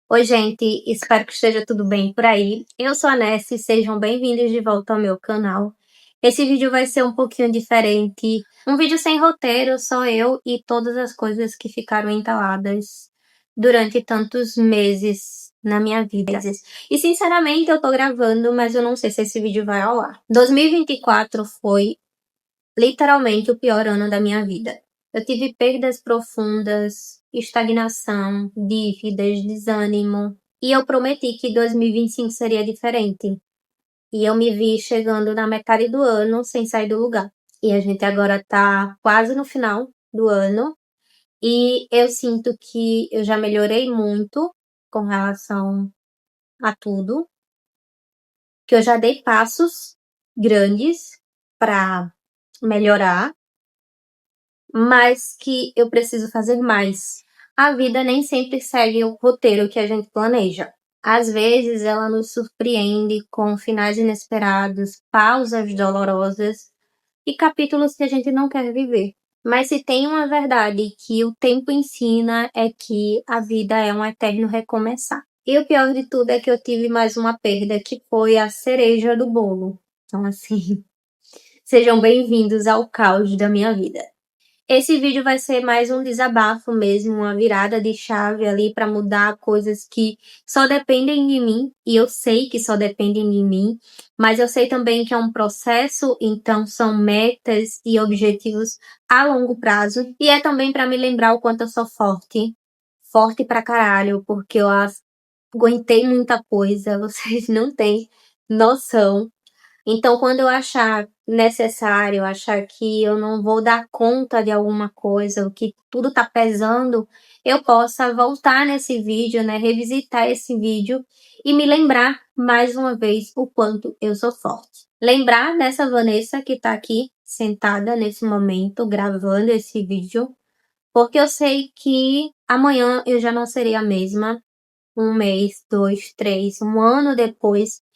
Oi, gente, espero que esteja tudo bem por aí. Eu sou a Nessie, sejam bem-vindos de volta ao meu canal. Esse vídeo vai ser um pouquinho diferente, um vídeo sem roteiro, só eu e todas as coisas que ficaram entaladas durante tantos meses na minha vida. E sinceramente eu tô gravando, mas eu não sei se esse vídeo vai ao ar. 2024 foi literalmente o pior ano da minha vida. Eu tive perdas profundas, estagnação, dívidas, desânimo. E eu prometi que 2025 seria diferente. E eu me vi chegando na metade do ano sem sair do lugar. E a gente agora tá quase no final do ano. E eu sinto que eu já melhorei muito com relação a tudo. Que eu já dei passos grandes para melhorar, mas que eu preciso fazer mais. A vida nem sempre segue o roteiro que a gente planeja. Às vezes ela nos surpreende com finais inesperados, pausas dolorosas e capítulos que a gente não quer viver. Mas se tem uma verdade que o tempo ensina é que a vida é um eterno recomeçar. E o pior de tudo é que eu tive mais uma perda que foi a cereja do bolo. Então assim, sejam bem-vindos ao caos da minha vida. Esse vídeo vai ser mais um desabafo mesmo, uma virada de chave ali para mudar coisas que só dependem de mim, e eu sei que só dependem de mim, mas eu sei também que é um processo, então são metas e objetivos a longo prazo, e é também para me lembrar o quanto eu sou forte, forte pra caralho, porque eu aguentei muita coisa, vocês não têm noção. Então, quando eu achar necessário, achar que eu não vou dar conta de alguma coisa, o que tudo tá pesando, eu possa voltar nesse vídeo, né, revisitar esse vídeo e me lembrar mais uma vez o quanto eu sou forte. Lembrar dessa Vanessa que tá aqui sentada nesse momento, gravando esse vídeo, porque eu sei que amanhã eu já não serei a mesma, um mês, dois, três, um ano depois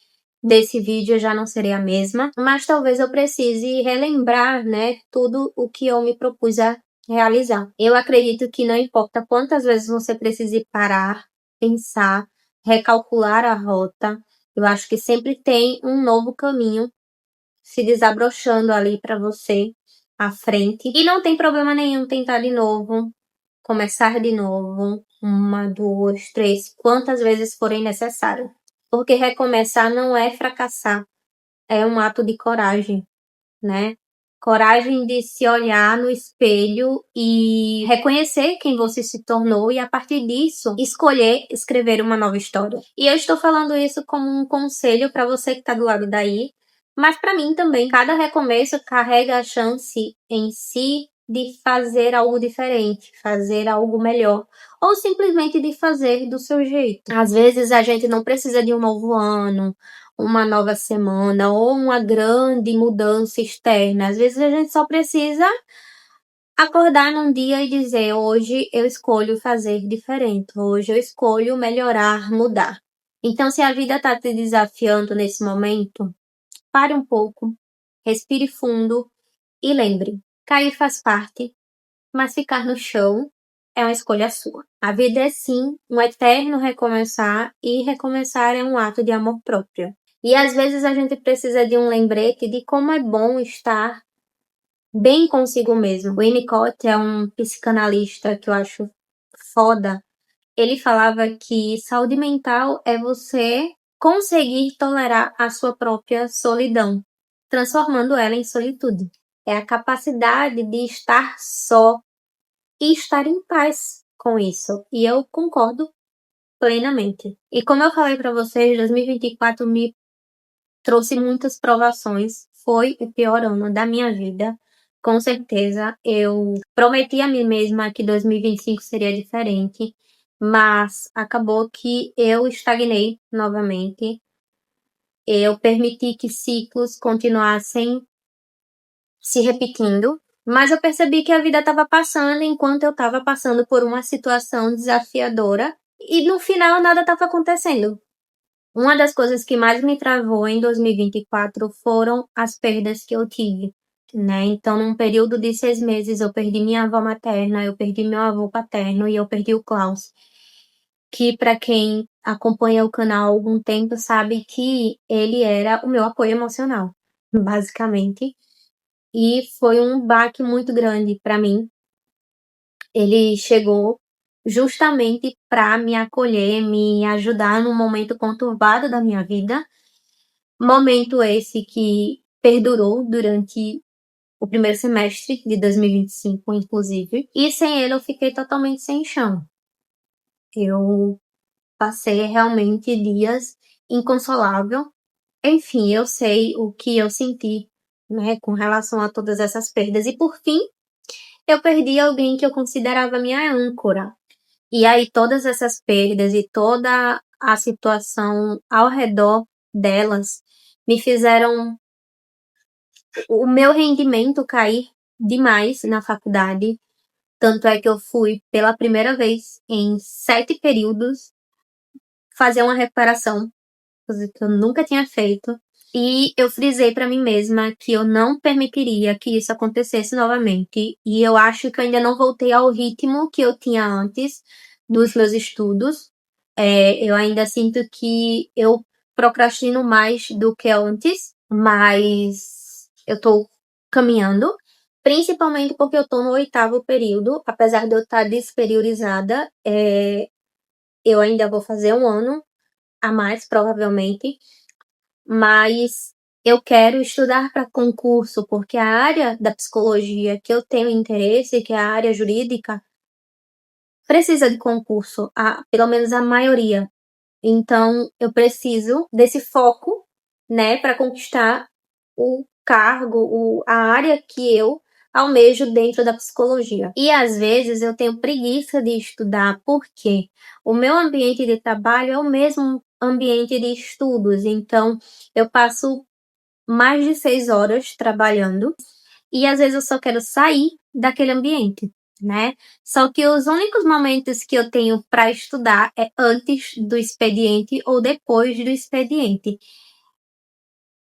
desse vídeo eu já não serei a mesma, mas talvez eu precise relembrar, né, tudo o que eu me propus a realizar. Eu acredito que não importa quantas vezes você precise parar, pensar, recalcular a rota, eu acho que sempre tem um novo caminho se desabrochando ali para você à frente. E não tem problema nenhum tentar de novo, começar de novo, uma, duas, três, quantas vezes forem necessário. Porque recomeçar não é fracassar, é um ato de coragem, né? Coragem de se olhar no espelho e reconhecer quem você se tornou e, a partir disso, escolher escrever uma nova história. E eu estou falando isso como um conselho para você que está do lado daí, mas para mim também. Cada recomeço carrega a chance em si de fazer algo diferente, fazer algo melhor, ou simplesmente de fazer do seu jeito. Às vezes a gente não precisa de um novo ano, uma nova semana ou uma grande mudança externa. Às vezes a gente só precisa acordar num dia e dizer: hoje eu escolho fazer diferente, hoje eu escolho melhorar, mudar. Então, se a vida está te desafiando nesse momento, pare um pouco, respire fundo e lembre: cair faz parte, mas ficar no chão é uma escolha sua. A vida é sim um eterno recomeçar, e recomeçar é um ato de amor próprio. E às vezes a gente precisa de um lembrete de como é bom estar bem consigo mesmo. O Winnicott é um psicanalista que eu acho foda. Ele falava que saúde mental é você conseguir tolerar a sua própria solidão, transformando ela em solitude. É a capacidade de estar só e estar em paz com isso. E eu concordo plenamente. E como eu falei para vocês, 2024 me trouxe muitas provações. Foi o pior ano da minha vida. Com certeza, eu prometi a mim mesma que 2025 seria diferente, mas acabou que eu estagnei novamente. Eu permiti que ciclos continuassem se repetindo, mas eu percebi que a vida estava passando enquanto eu estava passando por uma situação desafiadora e no final nada estava acontecendo. Uma das coisas que mais me travou em 2024 foram as perdas que eu tive, né? Então, num período de 6 meses, eu perdi minha avó materna, eu perdi meu avô paterno e eu perdi o Klaus. que para quem acompanha o canal há algum tempo sabe que ele era o meu apoio emocional, basicamente. E foi um baque muito grande para mim. Ele chegou justamente para me acolher, me ajudar num momento conturbado da minha vida. Momento esse que perdurou durante o primeiro semestre de 2025, inclusive. E sem ele eu fiquei totalmente sem chão. Eu passei realmente dias inconsolável. Enfim, eu sei o que eu senti, né, com relação a todas essas perdas. E por fim, eu perdi alguém que eu considerava minha âncora. E aí todas essas perdas e toda a situação ao redor delas me fizeram o meu rendimento cair demais na faculdade. Tanto é que eu fui pela primeira vez em 7 períodos fazer uma recuperação, coisa que eu nunca tinha feito. E eu frisei para mim mesma que eu não permitiria que isso acontecesse novamente. E eu acho que eu ainda não voltei ao ritmo que eu tinha antes dos meus estudos. Eu ainda sinto que eu procrastino mais do que antes, mas eu tô caminhando. Principalmente porque eu tô no 8º período, apesar de eu estar desperiorizada, eu ainda vou fazer um ano a mais, provavelmente, mas eu quero estudar para concurso, porque a área da psicologia que eu tenho interesse, que é a área jurídica, precisa de concurso, pelo menos a maioria. Então, eu preciso desse foco, né, para conquistar o cargo, a área que eu almejo dentro da psicologia. E às vezes eu tenho preguiça de estudar, porque o meu ambiente de trabalho é o mesmo ambiente de estudos, então eu passo mais de 6 horas trabalhando e às vezes eu só quero sair daquele ambiente, né? Só que os únicos momentos que eu tenho para estudar é antes do expediente ou depois do expediente.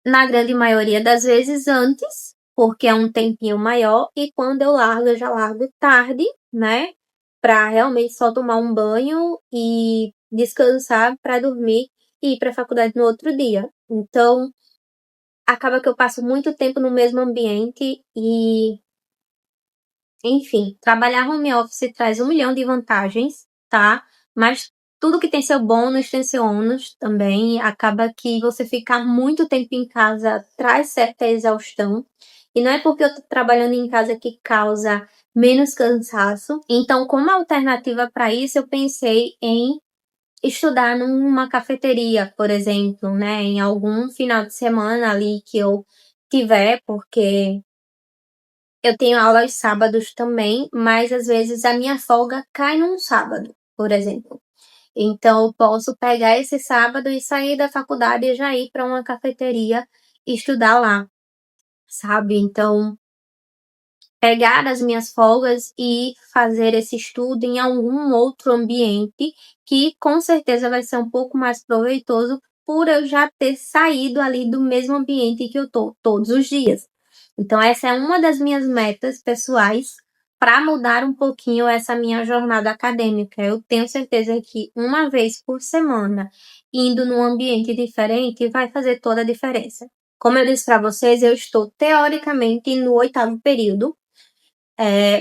Na grande maioria das vezes antes, porque é um tempinho maior, e quando eu largo, eu já largo tarde, né? Para realmente só tomar um banho e descansar para dormir e ir para a faculdade no outro dia. Então, acaba que eu passo muito tempo no mesmo ambiente e, enfim, trabalhar home office traz 1 milhão de vantagens, tá? Mas tudo que tem seu bônus tem seu ônus também. Acaba que você ficar muito tempo em casa traz certa exaustão. E não é porque eu tô trabalhando em casa que causa menos cansaço. Então, como alternativa para isso, eu pensei em estudar numa cafeteria, por exemplo, né? Em algum final de semana ali que eu tiver, porque eu tenho aula aos sábados também, mas às vezes a minha folga cai num sábado, por exemplo. Então eu posso pegar esse sábado e sair da faculdade e já ir para uma cafeteria e estudar lá, sabe? Então, pegar as minhas folgas e fazer esse estudo em algum outro ambiente que com certeza vai ser um pouco mais proveitoso por eu já ter saído ali do mesmo ambiente que eu tô todos os dias. Então essa é uma das minhas metas pessoais para mudar um pouquinho essa minha jornada acadêmica. Eu tenho certeza que uma vez por semana indo num ambiente diferente vai fazer toda a diferença. Como eu disse para vocês, eu estou teoricamente no 8º período,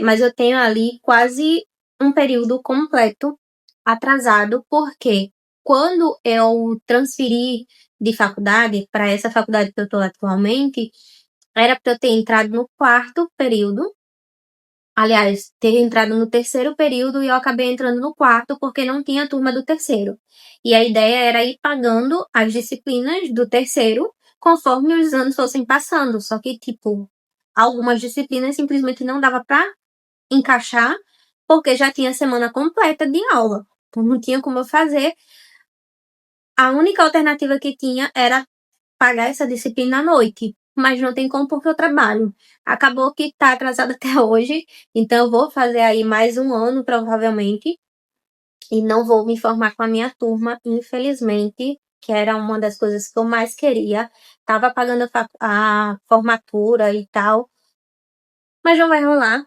mas eu tenho ali quase um período completo atrasado, porque quando eu transferi de faculdade para essa faculdade que eu estou atualmente, era para eu ter entrado no 4º período, aliás, ter entrado no 3º período e eu acabei entrando no 4º porque não tinha turma do 3º. E a ideia era ir pagando as disciplinas do 3º conforme os anos fossem passando, só que, tipo, algumas disciplinas simplesmente não dava para encaixar, porque já tinha semana completa de aula. Então não tinha como eu fazer. A única alternativa que tinha era pagar essa disciplina à noite. Mas não tem como porque eu trabalho. Acabou que tá atrasado até hoje. Então eu vou fazer aí mais um ano, provavelmente. E não vou me formar com a minha turma, infelizmente. Que era uma das coisas que eu mais queria. Tava pagando a formatura e tal. Mas não vai rolar.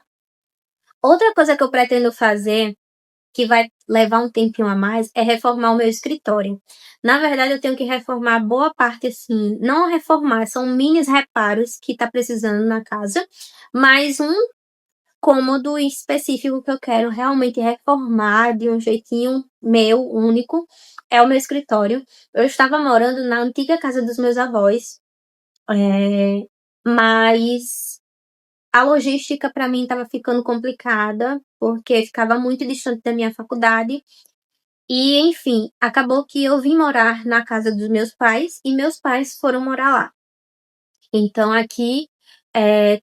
Outra coisa que eu pretendo fazer que vai levar um tempinho a mais, é reformar o meu escritório. Na verdade, eu tenho que reformar boa parte, assim, não reformar, são minis reparos que tá precisando na casa, mas um cômodo específico que eu quero realmente reformar de um jeitinho meu, único, é o meu escritório. Eu estava morando na antiga casa dos meus avós, mas a logística para mim estava ficando complicada, porque ficava muito distante da minha faculdade. E, enfim, acabou que eu vim morar na casa dos meus pais e meus pais foram morar lá. Então, aqui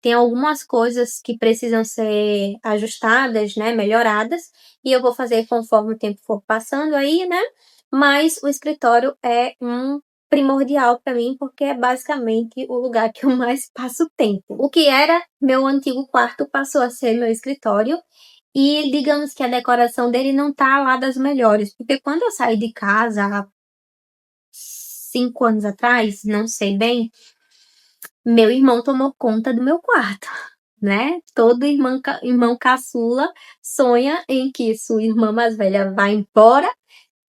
tem algumas coisas que precisam ser ajustadas, né, melhoradas, e eu vou fazer conforme o tempo for passando aí, né? Mas o escritório é um primordial para mim, porque é basicamente o lugar que eu mais passo tempo. O que era meu antigo quarto passou a ser meu escritório, e digamos que a decoração dele não tá lá das melhores, porque quando eu saí de casa há 5 anos atrás, não sei bem, meu irmão tomou conta do meu quarto, né? Todo irmão caçula sonha em que sua irmã mais velha vá embora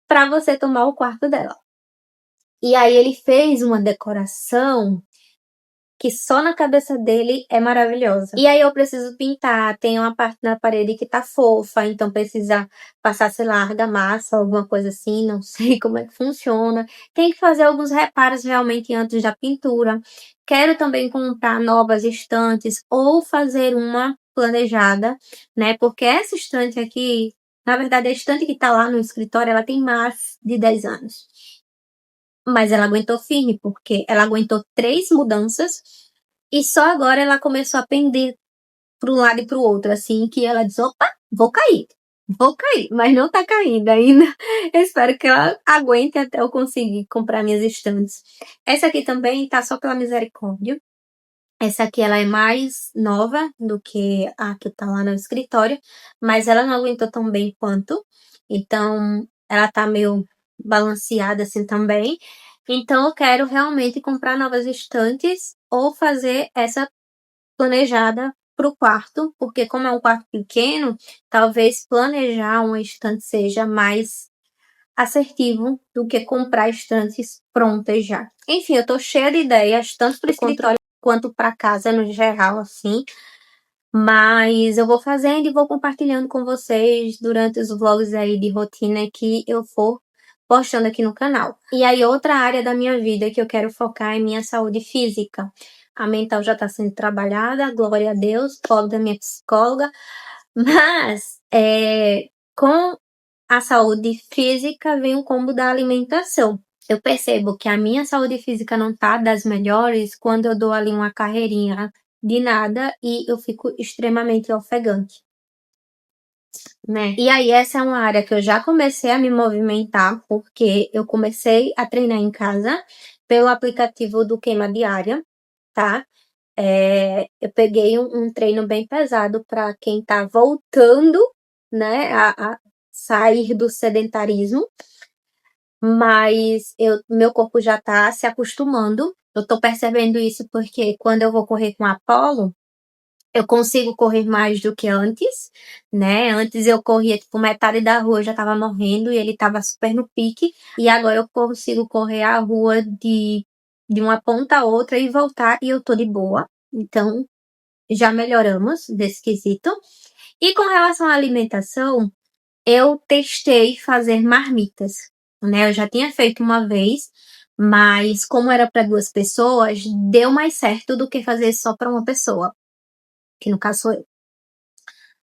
para você tomar o quarto dela. E aí ele fez uma decoração que só na cabeça dele é maravilhosa. E aí eu preciso pintar, tem uma parte na parede que tá fofa, então precisa passar, sei lá, argamassa, alguma coisa assim, não sei como é que funciona. Tem que fazer alguns reparos realmente antes da pintura. Quero também comprar novas estantes ou fazer uma planejada, né? Porque essa estante aqui, na verdade, a estante que tá lá no escritório, ela tem mais de 10 anos. Mas ela aguentou firme, porque ela aguentou 3 mudanças e só agora ela começou a pender para um lado e para o outro, assim, que ela diz, opa, vou cair, mas não tá caindo ainda. Eu espero que ela aguente até eu conseguir comprar minhas estantes. Essa aqui também tá só pela misericórdia. Essa aqui ela é mais nova do que a que tá lá no escritório, mas ela não aguentou tão bem quanto. Então, ela tá meio balanceada assim também. Então, eu quero realmente comprar novas estantes ou fazer essa planejada pro quarto, porque como é um quarto pequeno, talvez planejar uma estante seja mais assertivo do que comprar estantes prontas já. Enfim, eu tô cheia de ideias, tanto pro escritório quanto para casa no geral, assim. Mas eu vou fazendo e vou compartilhando com vocês durante os vlogs aí de rotina que eu for postando aqui no canal. E aí, outra área da minha vida que eu quero focar é minha saúde física. A mental já tá sendo trabalhada, glória a Deus, pobre da minha psicóloga. Mas, com a saúde física vem o combo da alimentação. Eu percebo que a minha saúde física não tá das melhores quando eu dou ali uma carreirinha de nada e eu fico extremamente ofegante, né? E aí essa é uma área que eu já comecei a me movimentar, porque eu comecei a treinar em casa pelo aplicativo do Queima Diária, tá? Eu peguei um treino bem pesado para quem tá voltando, né, a sair do sedentarismo, mas meu corpo já tá se acostumando. Eu tô percebendo isso porque quando eu vou correr com a Apollo, eu consigo correr mais do que antes, né? Antes eu corria, tipo, metade da rua eu já tava morrendo e ele tava super no pique. E agora eu consigo correr a rua de uma ponta a outra e voltar e eu tô de boa. Então, já melhoramos desse quesito. E com relação à alimentação, eu testei fazer marmitas, né? Eu já tinha feito uma vez, mas como era para 2 pessoas, deu mais certo do que fazer só para uma pessoa, que no caso sou eu.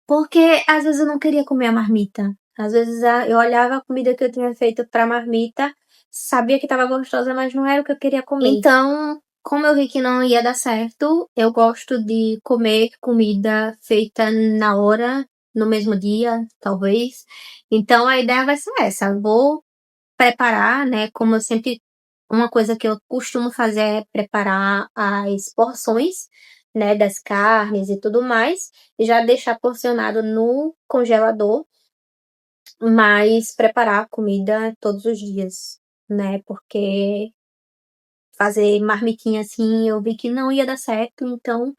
Porque às vezes eu não queria comer a marmita. Às vezes eu olhava a comida que eu tinha feito pra marmita, sabia que estava gostosa, mas não era o que eu queria comer. Então, como eu vi que não ia dar certo, eu gosto de comer comida feita na hora, no mesmo dia, talvez. Então a ideia vai ser essa. Eu vou preparar, né? Como eu sempre. Uma coisa que eu costumo fazer é preparar as porções, né? Das carnes e tudo mais. E já deixar porcionado no congelador, mas preparar comida todos os dias, né? Porque fazer marmitinha assim eu vi que não ia dar certo, então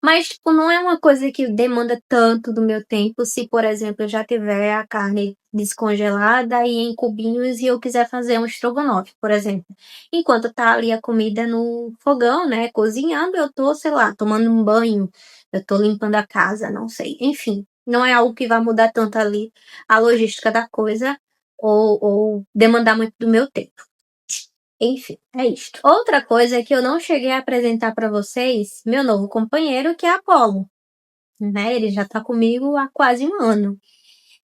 Mas, tipo, não é uma coisa que demanda tanto do meu tempo se, por exemplo, eu já tiver a carne descongelada e em cubinhos e eu quiser fazer um estrogonofe, por exemplo. Enquanto tá ali a comida no fogão, né, cozinhando, eu tô, sei lá, tomando um banho, eu tô limpando a casa, não sei. Enfim, não é algo que vai mudar tanto ali a logística da coisa ou demandar muito do meu tempo. Enfim, é isto. Outra coisa é que eu não cheguei a apresentar para vocês meu novo companheiro, que é Apolo, né? Ele já tá comigo há quase um ano.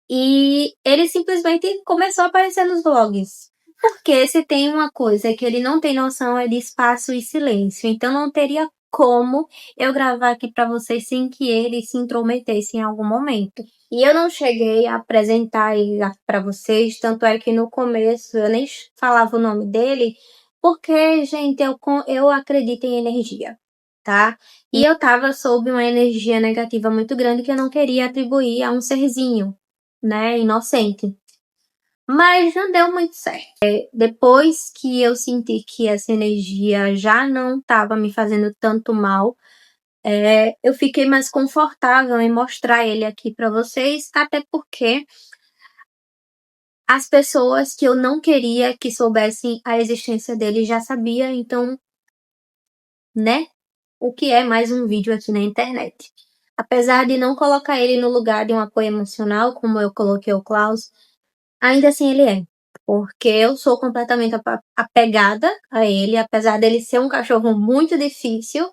E ele simplesmente começou a aparecer nos vlogs. Porque se tem uma coisa que ele não tem noção é de espaço e silêncio. Então não teria como eu gravar aqui para vocês sem que ele se intrometesse em algum momento. E eu não cheguei a apresentar ele para vocês, tanto é que no começo eu nem falava o nome dele, porque, gente, eu acredito em energia, tá? E eu tava sob uma energia negativa muito grande que eu não queria atribuir a um serzinho, né, inocente. Mas não deu muito certo. Depois que eu senti que essa energia já não estava me fazendo tanto mal, eu fiquei mais confortável em mostrar ele aqui para vocês, até porque as pessoas que eu não queria que soubessem a existência dele já sabia, então, né? O que é mais um vídeo aqui na internet. Apesar de não colocar ele no lugar de um apoio emocional, como eu coloquei o Klaus, ainda assim ele é. Porque eu sou completamente apegada a ele, apesar dele ser um cachorro muito difícil,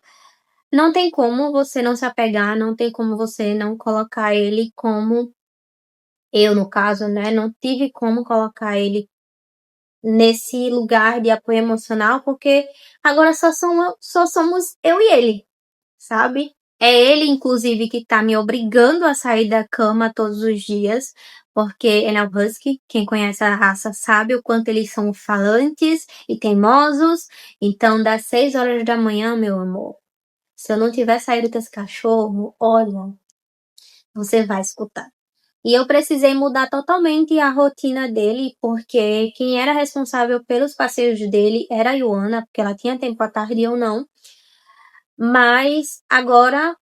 não tem como você não se apegar, não tem como você não colocar ele como eu, no caso, né? Não tive como colocar ele nesse lugar de apoio emocional, porque agora só somos eu e ele, sabe? É ele, inclusive, que tá me obrigando a sair da cama todos os dias, porque ele é um husky. Quem conhece a raça sabe o quanto eles são falantes e teimosos. Então, das 6 horas da manhã, meu amor, se eu não tiver saído com esse cachorro, olha, você vai escutar. E eu precisei mudar totalmente a rotina dele, porque quem era responsável pelos passeios dele era a Ioana, porque ela tinha tempo à tarde e eu não. Mas agora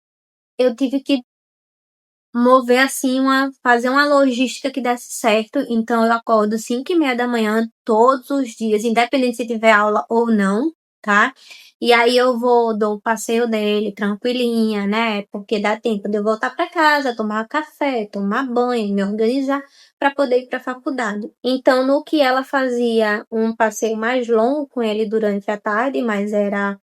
eu tive que mover assim fazer uma logística que desse certo. Então eu acordo 5:30 da manhã todos os dias, independente se tiver aula ou não, tá? E aí eu dou o passeio dele tranquilinha, né? Porque dá tempo de eu voltar para casa, tomar café, tomar banho, me organizar para poder ir para a faculdade. Então, no que ela fazia um passeio mais longo com ele durante a tarde, mas era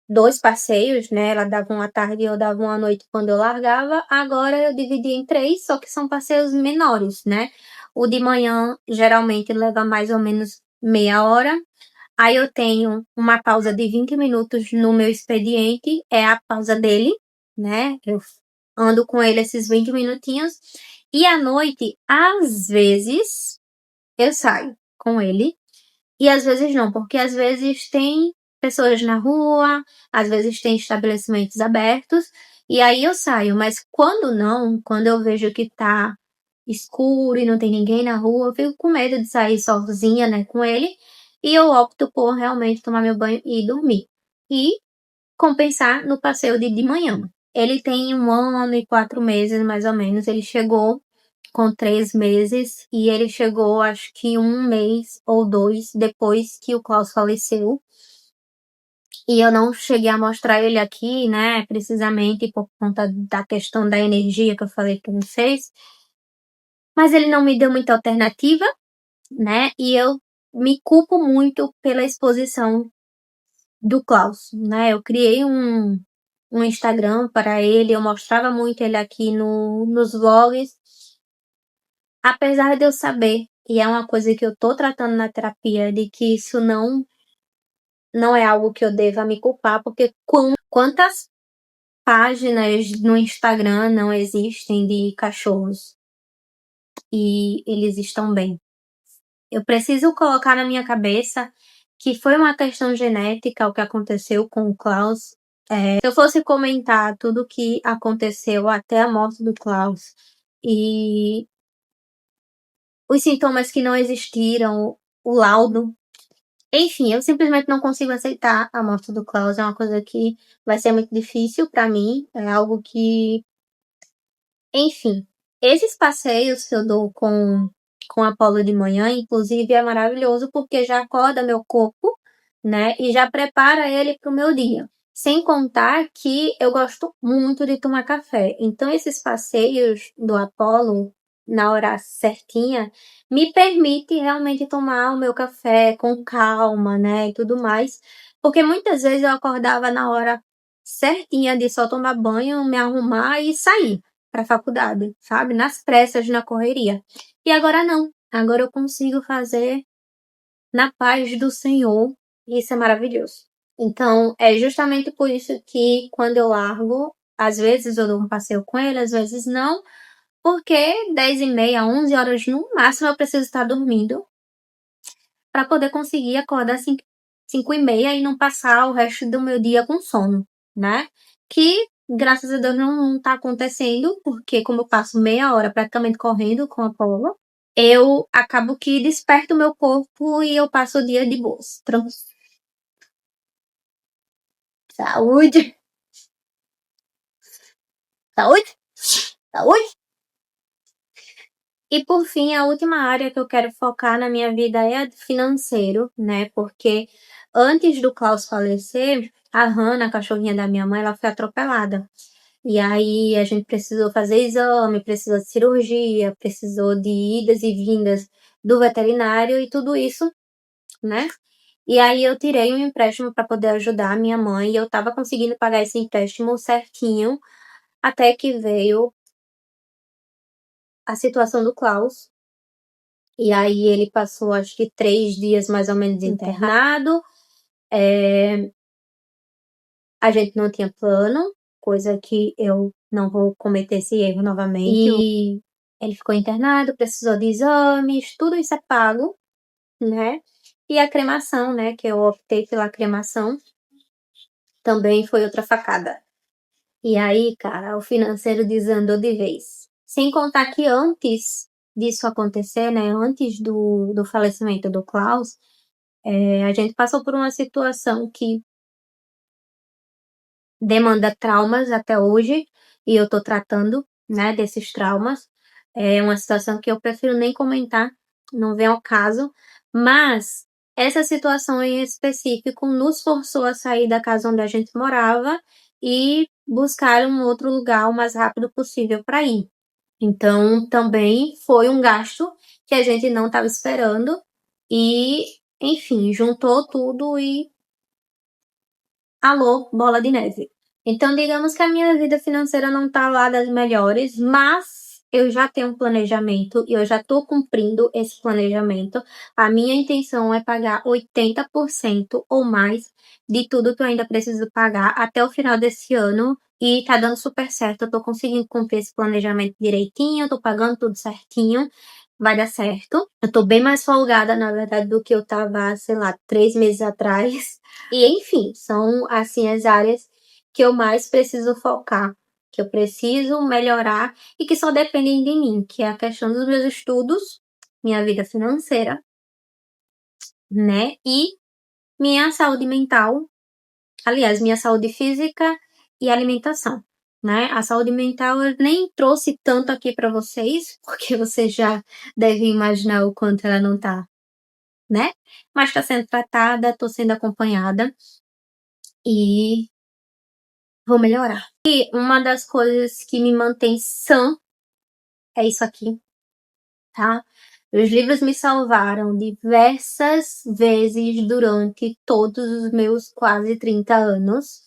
2 passeios, né? Ela dava uma tarde e eu dava uma noite quando eu largava. Agora eu dividi em 3, só que são passeios menores, né? O de manhã geralmente leva mais ou menos meia hora. Aí eu tenho uma pausa de 20 minutos no meu expediente, é a pausa dele, né? Eu ando com ele esses 20 minutinhos. E à noite, às vezes, eu saio com ele e às vezes não, porque às vezes tem pessoas na rua, às vezes tem estabelecimentos abertos, e aí eu saio. Mas quando não, quando eu vejo que tá escuro e não tem ninguém na rua, eu fico com medo de sair sozinha, né, com ele, e eu opto por realmente tomar meu banho e dormir. E compensar no passeio de manhã. Ele tem 1 ano e 4 meses, mais ou menos. Ele chegou com 3 meses e ele chegou, acho que 1 mês ou 2 depois que o Klaus faleceu. E eu não cheguei a mostrar ele aqui, né, precisamente por conta da questão da energia que eu falei para vocês. Mas ele não me deu muita alternativa, né, e eu me culpo muito pela exposição do Klaus, né? Eu criei um Instagram para ele, eu mostrava muito ele aqui nos vlogs, apesar de eu saber, e é uma coisa que eu tô tratando na terapia, de que isso não é algo que eu deva me culpar, porque quantas páginas no Instagram não existem de cachorros e eles estão bem? Eu preciso colocar na minha cabeça que foi uma questão genética o que aconteceu com o Klaus. Se eu fosse comentar tudo o que aconteceu até a morte do Klaus e os sintomas que não existiram, o laudo, Enfim, eu simplesmente não consigo aceitar a morte do Klaus, é uma coisa que vai ser muito difícil pra mim, é algo que, enfim, esses passeios que eu dou com a Apollo de manhã, inclusive, é maravilhoso porque já acorda meu corpo, né, e já prepara ele para o meu dia. Sem contar que eu gosto muito de tomar café. Então, esses passeios do Apollo, na hora certinha, me permite realmente tomar o meu café com calma, né, e tudo mais. Porque muitas vezes eu acordava na hora certinha de só tomar banho, me arrumar e sair para a faculdade, sabe? Nas pressas, na correria. E agora não. Agora eu consigo fazer na paz do Senhor. E isso é maravilhoso. Então, é justamente por isso que quando eu largo, às vezes eu dou um passeio com ele, às vezes não, porque 10h30, 11 horas no máximo eu preciso estar dormindo para poder conseguir acordar 5h30 e não passar o resto do meu dia com sono, né? Que, graças a Deus, não tá acontecendo, porque como eu passo meia hora praticamente correndo com a Paula, eu acabo que desperto o meu corpo e eu passo o dia de boas. Saúde! Saúde! Saúde! E por fim, a última área que eu quero focar na minha vida é a financeiro, né? Porque antes do Klaus falecer, a Hannah, a cachorrinha da minha mãe, ela foi atropelada. E aí a gente precisou fazer exame, precisou de cirurgia, precisou de idas e vindas do veterinário e tudo isso, né? E aí eu tirei um empréstimo para poder ajudar a minha mãe e eu tava conseguindo pagar esse empréstimo certinho, até que veio a situação do Klaus. E aí ele passou, acho que 3 dias mais ou menos internado. A gente não tinha plano, coisa que eu não vou cometer esse erro novamente. E ele ficou internado, precisou de exames, tudo isso é pago, né? E a cremação, né, que eu optei pela cremação, também foi outra facada. E aí, cara, o financeiro desandou de vez. Sem contar que antes disso acontecer, né, antes do falecimento do Klaus, a gente passou por uma situação que demanda traumas até hoje, e eu tô tratando, né, desses traumas. É uma situação que eu prefiro nem comentar, não vem ao caso, mas essa situação em específico nos forçou a sair da casa onde a gente morava e buscar um outro lugar o mais rápido possível para ir. Então, também foi um gasto que a gente não estava esperando e, enfim, juntou tudo e alô, bola de neve. Então, digamos que a minha vida financeira não tá lá das melhores, mas eu já tenho um planejamento e eu já tô cumprindo esse planejamento. A minha intenção é pagar 80% ou mais de tudo que eu ainda preciso pagar até o final desse ano. E tá dando super certo, eu tô conseguindo cumprir esse planejamento direitinho, eu tô pagando tudo certinho, vai dar certo. Eu tô bem mais folgada, na verdade, do que eu tava, sei lá, 3 meses atrás. E, enfim, são, assim, as áreas que eu mais preciso focar, que eu preciso melhorar e que só dependem de mim, que é a questão dos meus estudos, minha vida financeira, né? E minha saúde mental, aliás, minha saúde física e alimentação, né? A saúde mental eu nem trouxe tanto aqui para vocês, porque vocês já devem imaginar o quanto ela não tá, né? Mas tá sendo tratada, tô sendo acompanhada e vou melhorar. E uma das coisas que me mantém sã é isso aqui, tá? Os livros me salvaram diversas vezes durante todos os meus quase 30 anos.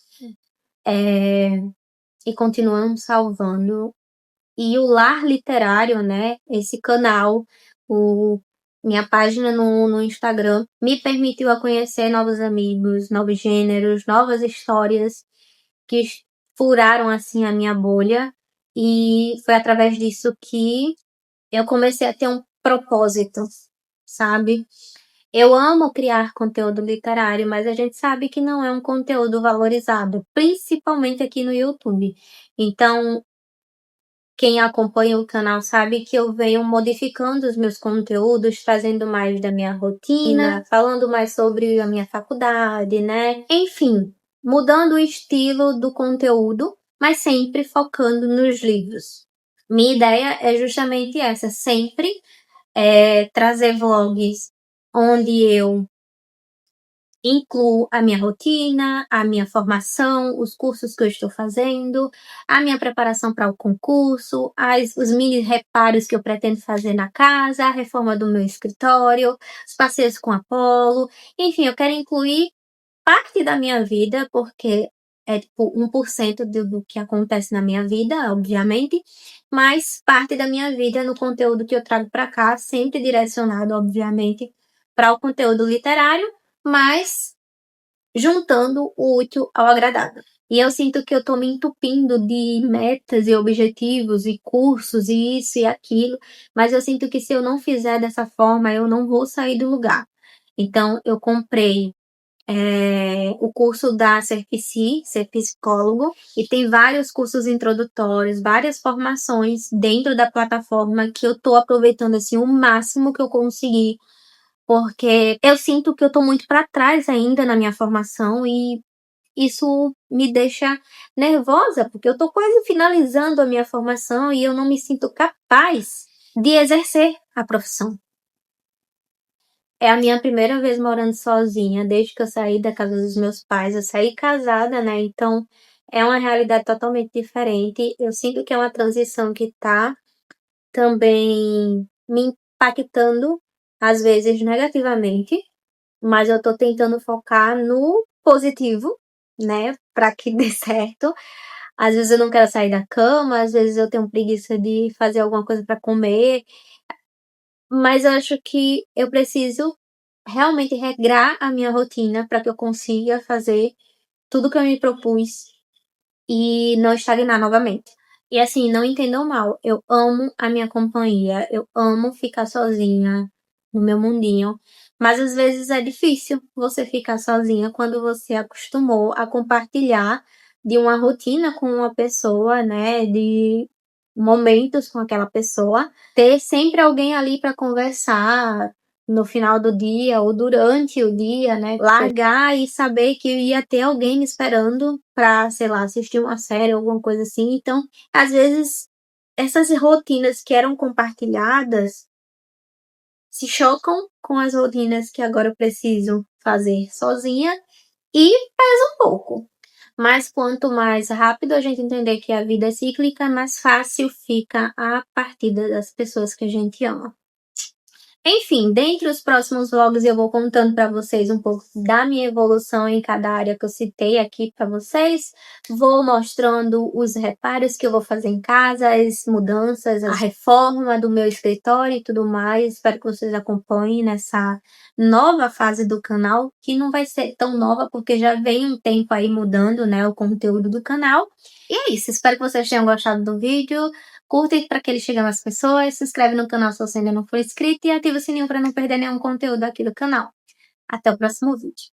E continuam salvando. E o Lar Literário, né? Esse canal, minha página no Instagram, me permitiu a conhecer novos amigos, novos gêneros, novas histórias que furaram assim a minha bolha. E foi através disso que eu comecei a ter um propósito, sabe? Eu amo criar conteúdo literário, mas a gente sabe que não é um conteúdo valorizado, principalmente aqui no YouTube. Então, Quem acompanha o canal sabe que eu venho modificando os meus conteúdos, trazendo mais da minha rotina, falando mais sobre a minha faculdade, né? Enfim, mudando o estilo do conteúdo, mas sempre focando nos livros. Minha ideia é justamente essa, sempre trazer vlogs onde eu incluo a minha rotina, a minha formação, os cursos que eu estou fazendo, a minha preparação para o concurso, os mini reparos que eu pretendo fazer na casa, a reforma do meu escritório, os passeios com Apolo. Enfim, eu quero incluir parte da minha vida, porque é tipo 1% do que acontece na minha vida, obviamente, mas parte da minha vida no conteúdo que eu trago para cá, sempre direcionado, obviamente, para o conteúdo literário, mas juntando o útil ao agradável. E eu sinto que eu tô me entupindo de metas e objetivos e cursos e isso e aquilo, mas eu sinto que se eu não fizer dessa forma, eu não vou sair do lugar. Então, eu comprei o curso da Serpsi, Ser Psicólogo, e tem vários cursos introdutórios, várias formações dentro da plataforma que eu tô aproveitando assim o máximo que eu conseguir, porque eu sinto que eu tô muito para trás ainda na minha formação e isso me deixa nervosa, porque eu tô quase finalizando a minha formação e eu não me sinto capaz de exercer a profissão. É a minha primeira vez morando sozinha, desde que eu saí da casa dos meus pais. Eu saí casada, né? Então é uma realidade totalmente diferente. Eu sinto que é uma transição que tá também me impactando, às vezes negativamente, mas eu tô tentando focar no positivo, né? Pra que dê certo. Às vezes eu não quero sair da cama, às vezes eu tenho preguiça de fazer alguma coisa pra comer, mas eu acho que eu preciso realmente regrar a minha rotina para que eu consiga fazer tudo que eu me propus e não estagnar novamente. E assim, não entendam mal, eu amo a minha companhia, eu amo ficar sozinha no meu mundinho, mas às vezes é difícil você ficar sozinha quando você acostumou a compartilhar de uma rotina com uma pessoa, né, de momentos com aquela pessoa, ter sempre alguém ali para conversar no final do dia ou durante o dia, né? Largar e saber que ia ter alguém me esperando para, sei lá, assistir uma série ou alguma coisa assim. Então, às vezes, essas rotinas que eram compartilhadas se chocam com as rotinas que agora eu preciso fazer sozinha e pesa um pouco. Mas quanto mais rápido a gente entender que a vida é cíclica, mais fácil fica a partida das pessoas que a gente ama. Enfim, dentre os próximos vlogs eu vou contando para vocês um pouco da minha evolução em cada área que eu citei aqui para vocês. Vou mostrando os reparos que eu vou fazer em casa, as mudanças, a reforma do meu escritório e tudo mais. Espero que vocês acompanhem nessa nova fase do canal, que não vai ser tão nova porque já vem um tempo aí mudando, né, o conteúdo do canal. E é isso, espero que vocês tenham gostado do vídeo. Curtem para que ele chegue a mais pessoas, se inscreve no canal se você ainda não for inscrito e ativa o sininho para não perder nenhum conteúdo aqui do canal. Até o próximo vídeo.